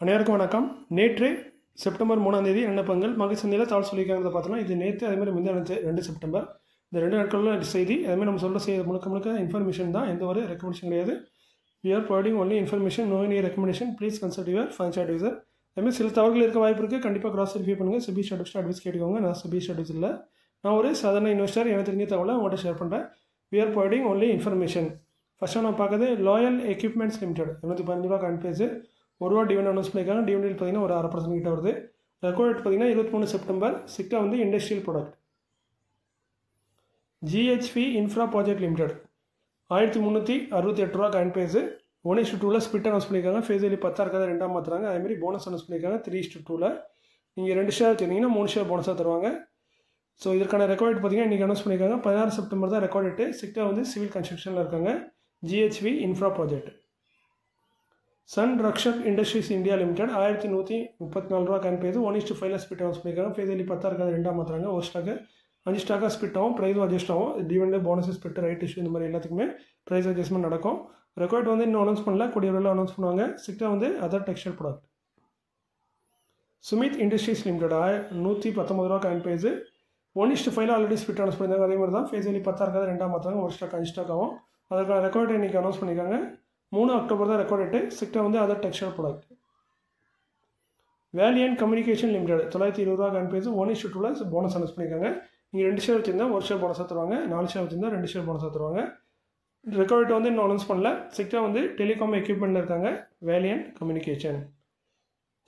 அனைவருக்கும் வணக்கம். நேற்று செப்டம்பர் 3ஆம் தேதி விண்ணப்பங்கள் மகளிர் சந்தையில் தாள் சொல்லியிருக்காங்க. பார்த்தோம்னா இது நேற்று அதேமாதிரி முந்தின 2 செப்டம்பர் இந்த 2 நாட்களில் செய்தி. அதேமாதிரி நம்ம சொல்ல செய்ய முழுக்க இன்ஃபர்மேஷன் தான், எந்த ஒரு ரெக்கமெண்டேஷன் கிடையாது. We are providing only information, no any recommendation. Please consult your financial advisor. அதேமாதிரி சில தவறுகள் இருக்க வாய்ப்பு இருக்குது. கண்டிப்பாக கிராஸ் வெரிஃபை பண்ணுங்கள். செபி அட்வைஸ் கேட்டுக்கோங்க. நான் செபி அட்வைஸ் இல்லை, நான் ஒரு சாதாரண இன்வெஸ்டர். எனக்கு தெரிஞ்ச தகவலை உங்கள்கிட்ட ஷேர் பண்ணுறேன். We are providing only information. ஃபஸ்ட்டாக நான் பார்க்குறது லாயல் எக்யூப்மெண்ட்ஸ் லிமிடெட் 215 ரூபா காயின் பேஸு. ₹1 டிவிடெண்ட் அனௌன்ஸ் பண்ணியிருக்காங்க. டிவிடெண்ட் பார்த்தீங்கன்னா ஒரு 1/2% கிட்ட வருது. ரெக்கார்ட் பார்த்தீங்கன்னா 23 செப்டம்பர். சிக்டா வந்து industrial product. GHP infra project limited 1368 ரூபா காயின் பேஸு. 1:2 ஸ்பிட் அனௌன்ஸ் பண்ணியிருக்காங்க. ஃபேஸ் வேல்யூ 10 இருக்காது, 2 மாற்றுறாங்க. அதேமாதிரி போனஸ் அனௌன்ஸ் பண்ணியிருக்காங்க 3:2. நீங்கள் 2 ஷேர் வச்சுருந்தீங்கன்னா 3 ஷேர் போனஸாக தருவாங்க. ஸோ இதற்கான ரெக்கார்ட் பார்த்தீங்கன்னா இன்றைக்கி அனௌன்ஸ் பண்ணியிருக்காங்க. 16 செப்டம்பர் தான் ரெக்கார்ட் டேட்டு. சிக்டா வந்து சிவில் கன்ஸ்ட்ரக்ஷனில் இருக்காங்க. GHP infra project. Sun Rakshak industries India limited 1134 ரூபா காயின் பேஸு. 1:5 ஸ்பிட் அனௌன்ஸ் பண்ணியிருக்காங்க. ஃபேஸ் வேல்யூ 10 இருக்காது, 2 மாற்றுறாங்க. ஒரு ஸ்டாக்கு 5 ஸ்டாக்காக ஸ்பிட் ஆகும். ப்ரைஸும் அட்ஜஸ்ட் ஆகும். Dividend bonus split right issue இந்த மாதிரி எல்லாத்துக்குமே ப்ரைஸ் அட்ஜஸ்ட்மெண்ட் நடக்கும். ரெக்கார்ட் வந்து இன்னும் அனௌன்ஸ் பண்ணல, கூடிய விரைவில் அனௌன்ஸ் பண்ணுவாங்க. சிக்டா வந்து other textile product. Sumeet industries limited 119 ரூபா காயின் பேஸு. 1:5 ஆல்ரெடி ஸ்பிட் அனௌன்ஸ் பண்ணியிருக்காங்க. அதே மாதிரி தான் ஃபேஸ் வேல்யூ 10 இருக்காது, 2 மாற்றுறாங்க. ஒரு ஸ்டாக் 5 ஸ்டாக் ஆகும். அதற்கான ரெக்கார்ட் இன்றைக்கி அனௌன்ஸ் பண்ணியிருக்காங்க. 3 அக்டோபர் தான் ரெக்கார்ட் டேட்டு. சிக்டா வந்து other textile product. Valiant communication limited 920 ரூபா காயின் பேஸு. 1:2 போனஸ் அனௌன்ஸ் பண்ணியிருக்காங்க. நீங்கள் 2 ஷேர் வச்சுருந்தா 1 ஷேர் போனஸாக தருவாங்க. 4 ஷேர் வச்சுருந்தா 2 ஷேர் போனஸாக தருவாங்க. ரெக்கார்ட் வந்து இன்னும் அனௌன்ஸ் பண்ணல. சிக்டா வந்து டெலிகாம் எக்யூப்மெண்ட்டில் இருக்காங்க. Valiant communication.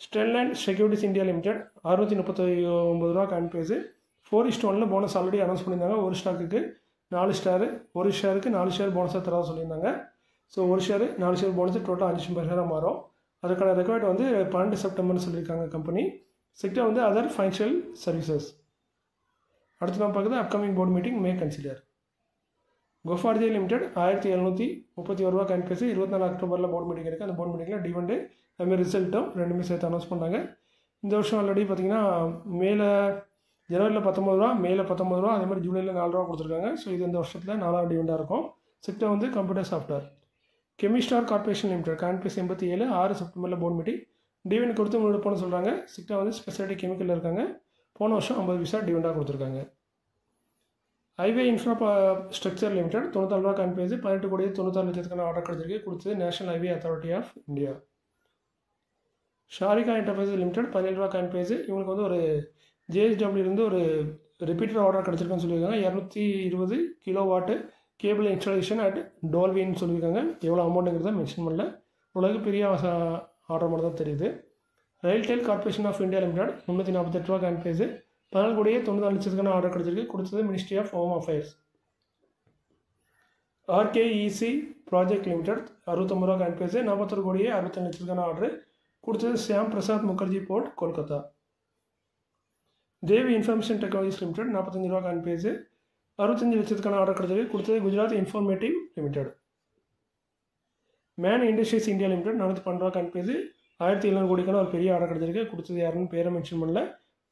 Sterlite securities India limited 639 ரூபா காயின் பேஸு. 4:1 போனஸ் ஆல்ரெடி அனௌன்ஸ் பண்ணியிருந்தாங்க. ஒரு ஸ்டாக்குக்கு 4 ஸ்டாரு, ஒரு ஷேருக்கு 4 ஷேர் போனஸாக தரதாக சொல்லியிருந்தாங்க. ஸோ ஒரு ஷேரு 4 ஷேர் போனஸ் டோட்டல் 5 ஷேராக மாறும். அதுக்கான ரெக்கார்ட் வந்து 12 செப்டம்பர்னு சொல்லியிருக்காங்க கம்பெனி. சிக்டா வந்து அதர் ஃபைனான்ஷியல் சர்வீசஸ். அடுத்து நான் பார்க்குறது அப்கமிங் போர்டு மீட்டிங் மே கன்சிடர். கோஃபார்ஜே லிமிடெட் 1731 ரூபா காயின் பேஸு. 24 அக்டோபரில் போர்டு மீட்டிங் இருக்குது. அந்த போர்டு மீட்டிங்கில் டிவிடெண்ட் அதுமாதிரி ரிசல்ட்டும் ரெண்டுமே சேர்த்து அனௌன்ஸ் பண்ணாங்க. இந்த வருஷம் ஆல்ரெடி பார்த்தீங்கன்னா ஜனவரியில் 19 ரூபா, மேல 19 ரூபா, அதே மாதிரி ஜூலையில் 4 ரூபா கொடுத்துருக்காங்க. ஸோ இது இந்த வருஷத்தில் 4ஆவது டிவிடெண்டாக இருக்கும். சிக்டா வந்து computer software. Kemistar corporation limited காயின் பேஸ் 87 6 செப்டம்பரில் போர்டு மீட்டிங். டிவிடெண்ட் கொடுத்து முன்னெடுப்போன்னு சொல்கிறாங்க. சிக்டா வந்து ஸ்பெஷாலிட்டி கெமிக்கலில் இருக்காங்க. போன வருஷம் 50 பைசா டிவிடெண்டாக கொடுத்துருக்காங்க. ஹைவே இன்ஃப்ரா ஸ்ட்ரக்சர் லிமிடெட் 94 ரூபா காயின் பேஸு. 18,96,00,000 ஆர்டர் கிடைச்சிருக்கு. கொடுத்தது national highway authority of India. Sharika enterprises limited 17 ரூபா காயின் பேஸு. இவங்களுக்கு வந்து ஒரு ஜேஎஸ்டபிள்யூலேருந்து ஒரு ரிப்பீட்டர் ஆர்டர் கிடச்சிருக்குன்னு சொல்லியிருக்காங்க. 220 கிலோவாட்டு கேபிள் இன்ஸ்டாலேஷன் அட் டோல்வின்னு சொல்லியிருக்காங்க. எவ்வளோ அமௌண்ட்டுங்கிறத மென்ஷன் பண்ணல. உலக பெரிய ஆர்டர் மட்டும் தான் தெரியுது. RailTel corporation of India limited 348 ரூபா காயின் பேஸு. 14,94,00,000 ஆர்டர் கிடச்சிருக்கு. கொடுத்தது ministry of home affairs. RKEC project limited 69 ரூபா காயின் பேஸு. 41,62,00,000 ஆர்டர் கொடுத்தது Shyam Prasad Mukherjee port, Kolkata. Devi information technologies limited 45 ரூபா காயின் பேஸு. 65 லட்சத்துக்கான ஆர்டர் கிடச்சிருக்கு. கொடுத்தது Gujarat informative limited. Man industries India limited 412 ரூபா காயின் பேஸு. 1700 கோடிக்கான ஒரு பெரிய ஆர்டர் கிடச்சிருக்கு. கொடுத்தது யாருன்னு பேரை மென்ஷன் பண்ணல.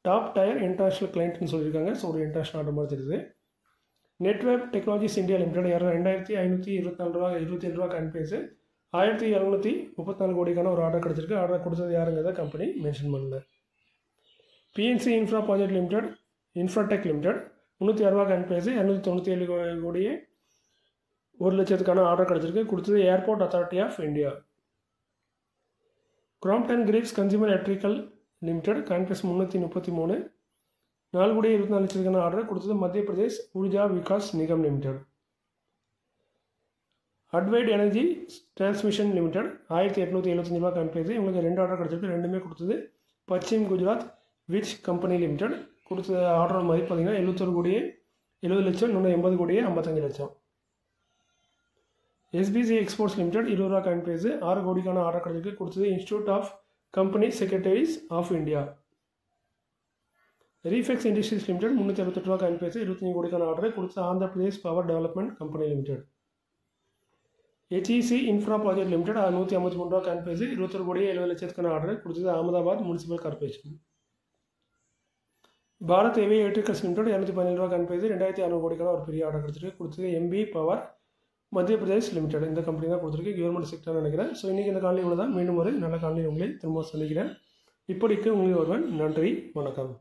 டாப் டயர் இன்டர்நேஷனல் கிளைண்ட்னு சொல்லியிருக்காங்க. ஸோ ஒரு இன்டர்நேஷனல் ஆர்டர் மாதிரி தெரியுது. நெட்வொர்க் டெக்னாலஜிஸ் இந்தியா லிமிடெட் 2524 ரூபா காயின் பேஸு. 1734 கோடிக்கான ஒரு ஆர்டர் கிடச்சிருக்கு. ஆர்டர் கொடுத்தது யாருங்கிறத கம்பெனி மென்ஷன் பண்ணல. PNC infra project limited infratech limited 306 ரூபா காயின் பேஸு. 297 கோடியே 1 லட்சத்துக்கான ஆர்டர் கிடச்சிருக்கு. கொடுத்தது airport authority of India. Crompton Greaves consumer electrical limited காயின் பேஸ் 333 4,24 லட்சத்துக்கான ஆர்டர் கொடுத்தது Madhya Pradesh Urja Vikas Nigam limited. Advait energy transmission limited 1875 ரூபா காயின் பேஸு. இவங்களுக்கு 2 ஆர்டர் கிடச்சிருக்கு. ரெண்டுமே கொடுத்தது பச்சிம் குஜராத் விச் கம்பெனி லிமிடெட். கொடுத்த ஆர்டர் மதிப்பு பார்த்தீங்கன்னா 71 கோடியே 70 லட்சம், இன்னொன்று 80 கோடியே 55 லட்சம். எஸ்பிசி எக்ஸ்போர்ட்ஸ் லிமிடெட் 20 ரூபா காயின் பேஸு. 6 கோடிக்கான ஆர்டர் கிடச்சிருக்கு. கொடுத்தது institute of company secretaries of India. Refex industries limited 368 ரூபா காயின் பேஸு. 25 கோடிக்கான ஆர்டர் கொடுத்தது Andhra Pradesh power development company limited. HEC infra project limited 153 ரூபா காயின் பேஸு. 21 கோடியே 70 லட்சத்துக்கான ஆர்டர் கொடுத்தது Ahmedabad municipal corporation. Bharat heavy electricals limited 217 ரூபா காயின் பேஸு. 2600 கோடிக்கான ஒரு பெரிய ஆர்டர் கிடச்சிருக்கு. கொடுத்தது எம்பி பவர் மத்திய பிரதேஷ் லிமிடெட் இந்த கம்பெனி தான் கொடுத்துருக்கு, கவர்மெண்ட் செக்டர்னு நினைக்கிறேன். ஸோ இன்றைக்கி இந்த காலையில் இவ்வளோ தான். மீண்டும் ஒரு நல்ல காலையில் உங்களை திரும்ப சந்திக்கிறேன். இப்படிக்கு உங்களை ஒருவன். நன்றி, வணக்கம்.